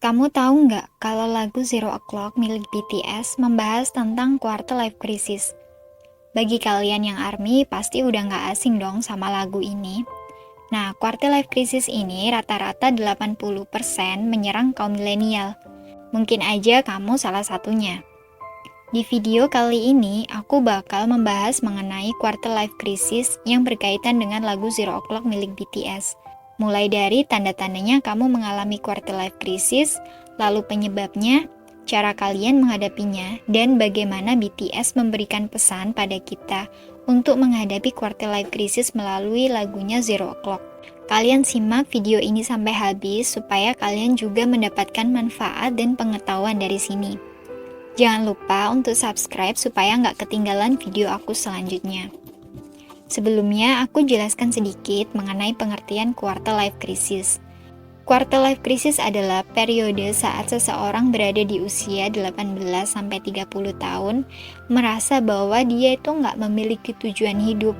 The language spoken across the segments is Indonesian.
Kamu tahu nggak kalau lagu Zero O'Clock milik BTS membahas tentang quarter life crisis? Bagi kalian yang ARMY pasti udah nggak asing dong sama lagu ini. Nah, quarter life crisis ini rata-rata 80% menyerang kaum milenial. Mungkin aja kamu salah satunya. Di video kali ini, aku bakal membahas mengenai quarter life crisis yang berkaitan dengan lagu Zero O'Clock milik BTS. Mulai dari tanda-tandanya kamu mengalami quarter life crisis, lalu penyebabnya, cara kalian menghadapinya, dan bagaimana BTS memberikan pesan pada kita untuk menghadapi quarter life crisis melalui lagunya Zero O'Clock. Kalian simak video ini sampai habis supaya kalian juga mendapatkan manfaat dan pengetahuan dari sini. Jangan lupa untuk subscribe supaya nggak ketinggalan video aku selanjutnya. Sebelumnya, aku jelaskan sedikit mengenai pengertian quarter life crisis. Quarter life crisis adalah periode saat seseorang berada di usia 18-30 tahun, merasa bahwa dia itu nggak memiliki tujuan hidup,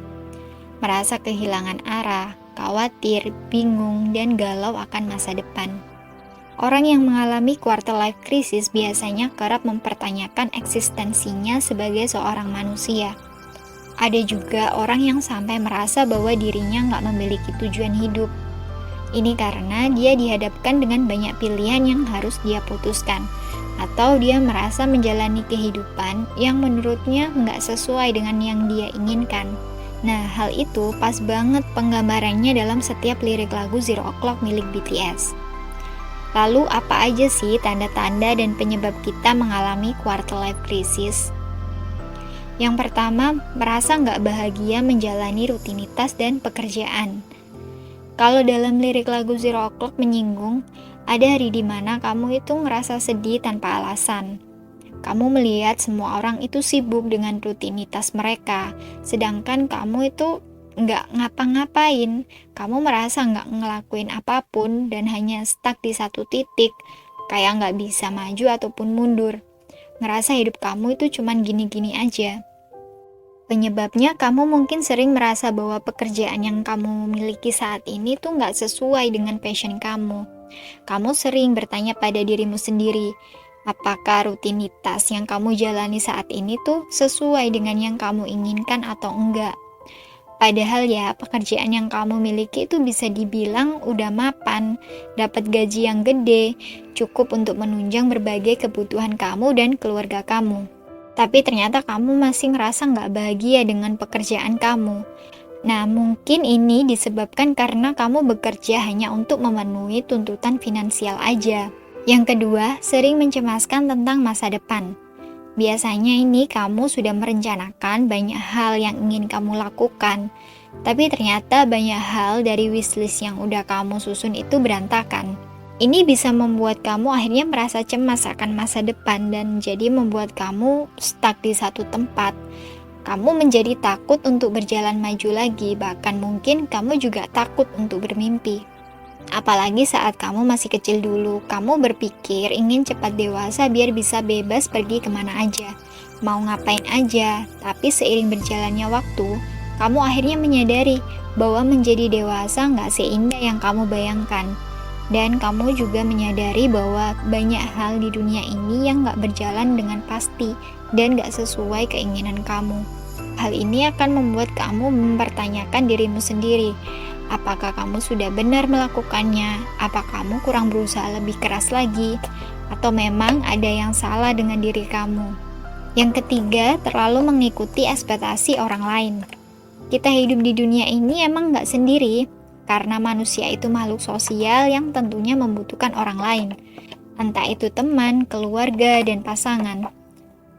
merasa kehilangan arah, khawatir, bingung, dan galau akan masa depan. Orang yang mengalami quarter life crisis biasanya kerap mempertanyakan eksistensinya sebagai seorang manusia. Ada juga orang yang sampai merasa bahwa dirinya nggak memiliki tujuan hidup. Ini karena dia dihadapkan dengan banyak pilihan yang harus dia putuskan, atau dia merasa menjalani kehidupan yang menurutnya nggak sesuai dengan yang dia inginkan. Nah, hal itu pas banget penggambarannya dalam setiap lirik lagu Zero O'Clock milik BTS. Lalu apa aja sih tanda-tanda dan penyebab kita mengalami quarter life crisis? Yang pertama, merasa nggak bahagia menjalani rutinitas dan pekerjaan. Kalau dalam lirik lagu Zero O'Clock menyinggung, ada hari di mana kamu itu ngerasa sedih tanpa alasan. Kamu melihat semua orang itu sibuk dengan rutinitas mereka, sedangkan kamu itu nggak ngapa-ngapain. Kamu merasa nggak ngelakuin apapun dan hanya stuck di satu titik, kayak nggak bisa maju ataupun mundur. Ngerasa hidup kamu itu cuman gini-gini aja. Penyebabnya kamu mungkin sering merasa bahwa pekerjaan yang kamu miliki saat ini tuh nggak sesuai dengan passion kamu. Kamu sering bertanya pada dirimu sendiri, apakah rutinitas yang kamu jalani saat ini tuh sesuai dengan yang kamu inginkan atau enggak? Padahal ya, pekerjaan yang kamu miliki itu bisa dibilang udah mapan, dapat gaji yang gede, cukup untuk menunjang berbagai kebutuhan kamu dan keluarga kamu. Tapi ternyata kamu masih ngerasa nggak bahagia dengan pekerjaan kamu. Nah, mungkin ini disebabkan karena kamu bekerja hanya untuk memenuhi tuntutan finansial aja. Yang kedua, sering mencemaskan tentang masa depan. Biasanya ini kamu sudah merencanakan banyak hal yang ingin kamu lakukan, tapi ternyata banyak hal dari wishlist yang udah kamu susun itu berantakan. Ini bisa membuat kamu akhirnya merasa cemas akan masa depan dan jadi membuat kamu stuck di satu tempat. Kamu menjadi takut untuk berjalan maju lagi, bahkan mungkin kamu juga takut untuk bermimpi. Apalagi saat kamu masih kecil dulu, kamu berpikir ingin cepat dewasa biar bisa bebas pergi kemana aja, mau ngapain aja. Tapi seiring berjalannya waktu, kamu akhirnya menyadari bahwa menjadi dewasa nggak seindah yang kamu bayangkan. Dan kamu juga menyadari bahwa banyak hal di dunia ini yang nggak berjalan dengan pasti dan nggak sesuai keinginan kamu. Hal ini akan membuat kamu mempertanyakan dirimu sendiri. Apakah kamu sudah benar melakukannya? Apa kamu kurang berusaha lebih keras lagi? Atau memang ada yang salah dengan diri kamu? Yang ketiga, terlalu mengikuti ekspektasi orang lain. Kita hidup di dunia ini emang nggak sendiri, karena manusia itu makhluk sosial yang tentunya membutuhkan orang lain. Entah itu teman, keluarga, dan pasangan.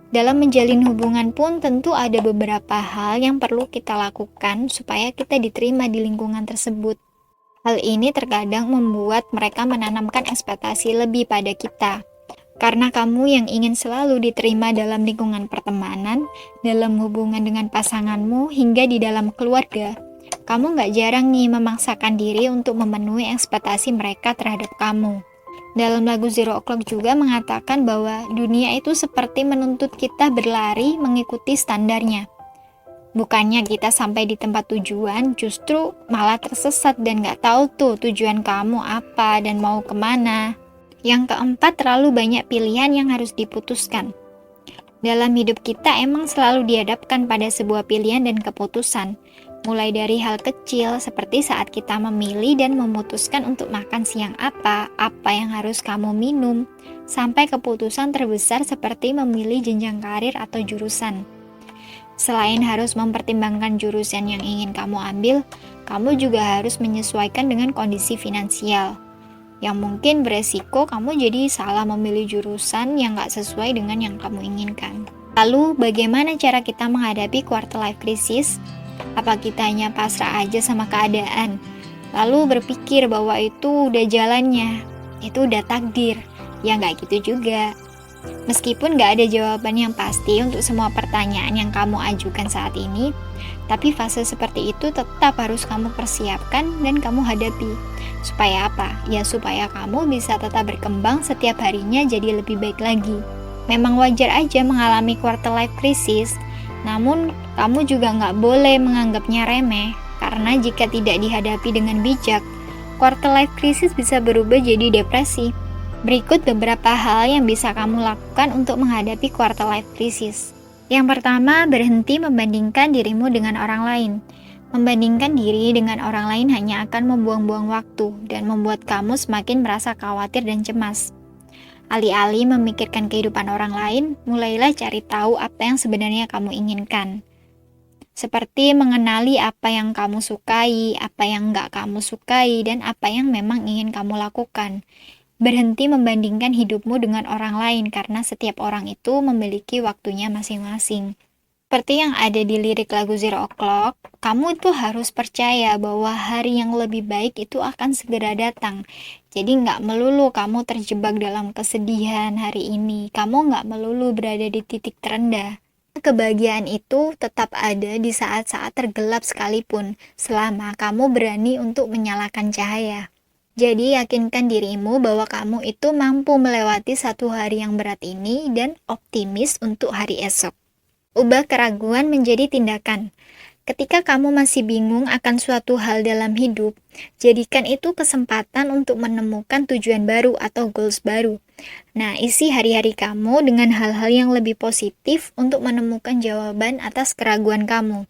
Dalam menjalin hubungan pun tentu ada beberapa hal yang perlu kita lakukan supaya kita diterima di lingkungan tersebut. Hal ini terkadang membuat mereka menanamkan ekspektasi lebih pada kita. Karena kamu yang ingin selalu diterima dalam lingkungan pertemanan, dalam hubungan dengan pasanganmu, hingga di dalam keluarga, kamu gak jarang nih memaksakan diri untuk memenuhi ekspektasi mereka terhadap kamu. Dalam lagu Zero O'Clock juga mengatakan bahwa dunia itu seperti menuntut kita berlari mengikuti standarnya. Bukannya kita sampai di tempat tujuan, justru malah tersesat dan gak tahu tuh tujuan kamu apa dan mau kemana. Yang keempat, terlalu banyak pilihan yang harus diputuskan. Dalam hidup kita emang selalu dihadapkan pada sebuah pilihan dan keputusan. Mulai dari hal kecil seperti saat kita memilih dan memutuskan untuk makan siang apa yang harus kamu minum, sampai keputusan terbesar seperti memilih jenjang karir atau jurusan. Selain harus mempertimbangkan jurusan yang ingin kamu ambil, kamu juga harus menyesuaikan dengan kondisi finansial. Yang mungkin beresiko kamu jadi salah memilih jurusan yang gak sesuai dengan yang kamu inginkan. Lalu, bagaimana cara kita menghadapi quarter life crisis? Apa kita hanya pasrah aja sama keadaan? Lalu berpikir bahwa itu udah jalannya, itu udah takdir. Ya gak gitu juga. Meskipun gak ada jawaban yang pasti untuk semua pertanyaan yang kamu ajukan saat ini, tapi fase seperti itu tetap harus kamu persiapkan dan kamu hadapi. Supaya apa? Ya supaya kamu bisa tetap berkembang setiap harinya jadi lebih baik lagi. Memang wajar aja mengalami quarter life crisis, namun kamu juga nggak boleh menganggapnya remeh, karena jika tidak dihadapi dengan bijak, quarter life crisis bisa berubah jadi depresi. Berikut beberapa hal yang bisa kamu lakukan untuk menghadapi quarter life crisis. Yang pertama, berhenti membandingkan dirimu dengan orang lain. Membandingkan diri dengan orang lain hanya akan membuang-buang waktu dan membuat kamu semakin merasa khawatir dan cemas. Alih-alih memikirkan kehidupan orang lain, mulailah cari tahu apa yang sebenarnya kamu inginkan. Seperti mengenali apa yang kamu sukai, apa yang nggak kamu sukai, dan apa yang memang ingin kamu lakukan. Berhenti membandingkan hidupmu dengan orang lain karena setiap orang itu memiliki waktunya masing-masing. Seperti yang ada di lirik lagu Zero O'Clock, kamu itu harus percaya bahwa hari yang lebih baik itu akan segera datang. Jadi nggak melulu kamu terjebak dalam kesedihan hari ini, kamu nggak melulu berada di titik terendah. Kebahagiaan itu tetap ada di saat-saat tergelap sekalipun, selama kamu berani untuk menyalakan cahaya. Jadi yakinkan dirimu bahwa kamu itu mampu melewati satu hari yang berat ini dan optimis untuk hari esok. Ubah keraguan menjadi tindakan. Ketika kamu masih bingung akan suatu hal dalam hidup, jadikan itu kesempatan untuk menemukan tujuan baru atau goals baru. Nah, isi hari-hari kamu dengan hal-hal yang lebih positif untuk menemukan jawaban atas keraguan kamu.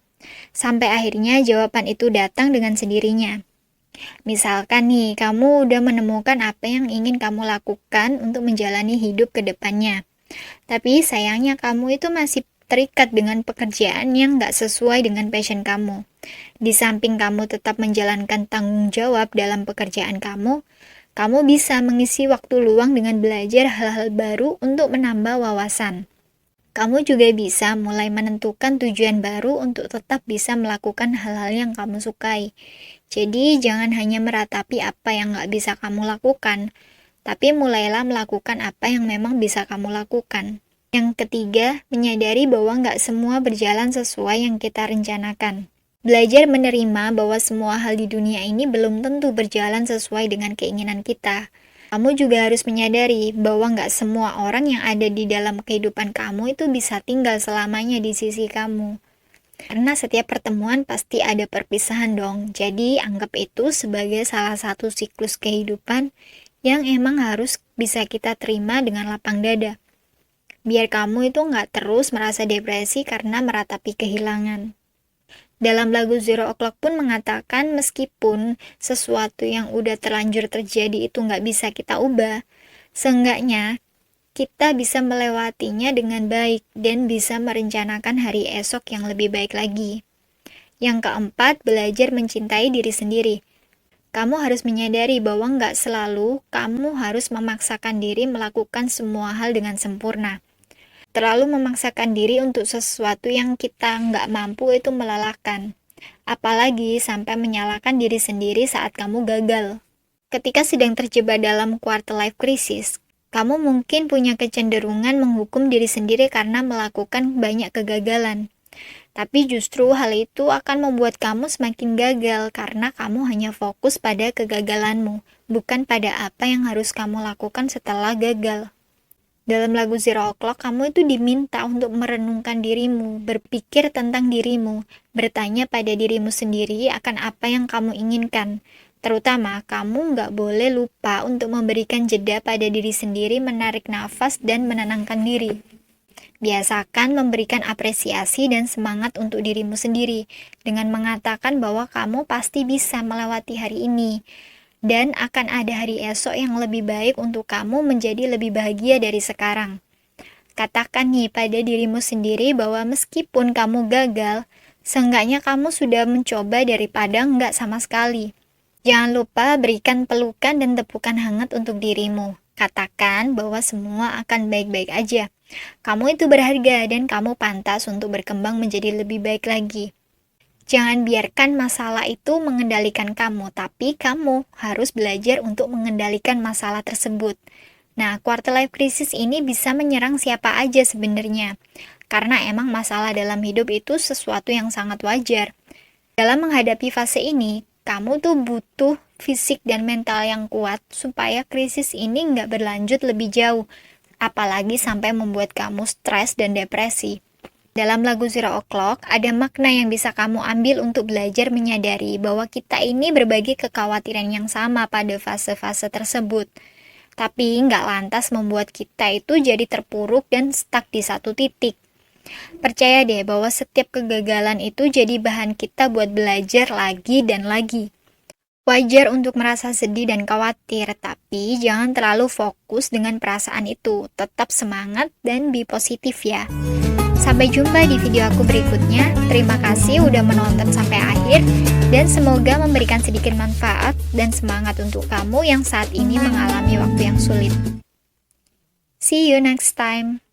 Sampai akhirnya jawaban itu datang dengan sendirinya. Misalkan nih, kamu udah menemukan apa yang ingin kamu lakukan untuk menjalani hidup ke depannya. Tapi sayangnya kamu itu masih terikat dengan pekerjaan yang gak sesuai dengan passion kamu. Di samping kamu tetap menjalankan tanggung jawab dalam pekerjaan kamu bisa mengisi waktu luang dengan belajar hal-hal baru untuk menambah wawasan. Kamu juga bisa mulai menentukan tujuan baru untuk tetap bisa melakukan hal-hal yang kamu sukai. Jadi jangan hanya meratapi apa yang gak bisa kamu lakukan, tapi mulailah melakukan apa yang memang bisa kamu lakukan. Yang ketiga, menyadari bahwa nggak semua berjalan sesuai yang kita rencanakan. Belajar menerima bahwa semua hal di dunia ini belum tentu berjalan sesuai dengan keinginan kita. Kamu juga harus menyadari bahwa nggak semua orang yang ada di dalam kehidupan kamu itu bisa tinggal selamanya di sisi kamu. Karena setiap pertemuan pasti ada perpisahan dong, jadi anggap itu sebagai salah satu siklus kehidupan yang emang harus bisa kita terima dengan lapang dada. Biar kamu itu nggak terus merasa depresi karena meratapi kehilangan. Dalam lagu Zero O'Clock pun mengatakan meskipun sesuatu yang udah terlanjur terjadi itu nggak bisa kita ubah, seenggaknya kita bisa melewatinya dengan baik dan bisa merencanakan hari esok yang lebih baik lagi. Yang keempat, belajar mencintai diri sendiri. Kamu harus menyadari bahwa nggak selalu kamu harus memaksakan diri melakukan semua hal dengan sempurna. Terlalu memaksakan diri untuk sesuatu yang kita nggak mampu itu melelahkan. Apalagi sampai menyalahkan diri sendiri saat kamu gagal. Ketika sedang terjebak dalam quarter life crisis, kamu mungkin punya kecenderungan menghukum diri sendiri karena melakukan banyak kegagalan. Tapi justru hal itu akan membuat kamu semakin gagal karena kamu hanya fokus pada kegagalanmu, bukan pada apa yang harus kamu lakukan setelah gagal. Dalam lagu Zero O'Clock, kamu itu diminta untuk merenungkan dirimu, berpikir tentang dirimu, bertanya pada dirimu sendiri akan apa yang kamu inginkan. Terutama, kamu nggak boleh lupa untuk memberikan jeda pada diri sendiri, menarik nafas, dan menenangkan diri. Biasakan memberikan apresiasi dan semangat untuk dirimu sendiri, dengan mengatakan bahwa kamu pasti bisa melewati hari ini, dan akan ada hari esok yang lebih baik untuk kamu menjadi lebih bahagia dari sekarang. Katakan nih pada dirimu sendiri bahwa meskipun kamu gagal, seenggaknya kamu sudah mencoba daripada enggak sama sekali. Jangan lupa berikan pelukan dan tepukan hangat untuk dirimu. Katakan bahwa semua akan baik-baik aja. Kamu itu berharga dan kamu pantas untuk berkembang menjadi lebih baik lagi. Jangan biarkan masalah itu mengendalikan kamu, tapi kamu harus belajar untuk mengendalikan masalah tersebut. Nah, quarter life crisis ini bisa menyerang siapa aja sebenarnya. Karena emang masalah dalam hidup itu sesuatu yang sangat wajar. Dalam menghadapi fase ini, kamu tuh butuh fisik dan mental yang kuat supaya krisis ini nggak berlanjut lebih jauh, apalagi sampai membuat kamu stres dan depresi. Dalam lagu Zero O'Clock, ada makna yang bisa kamu ambil untuk belajar menyadari bahwa kita ini berbagi kekhawatiran yang sama pada fase-fase tersebut. Tapi nggak lantas membuat kita itu jadi terpuruk dan stuck di satu titik. Percaya deh bahwa setiap kegagalan itu jadi bahan kita buat belajar lagi dan lagi. Wajar untuk merasa sedih dan khawatir, tapi jangan terlalu fokus dengan perasaan itu. Tetap semangat dan be positif ya. Sampai jumpa di video aku berikutnya. Terima kasih udah menonton sampai akhir, dan semoga memberikan sedikit manfaat dan semangat untuk kamu yang saat ini mengalami waktu yang sulit. See you next time.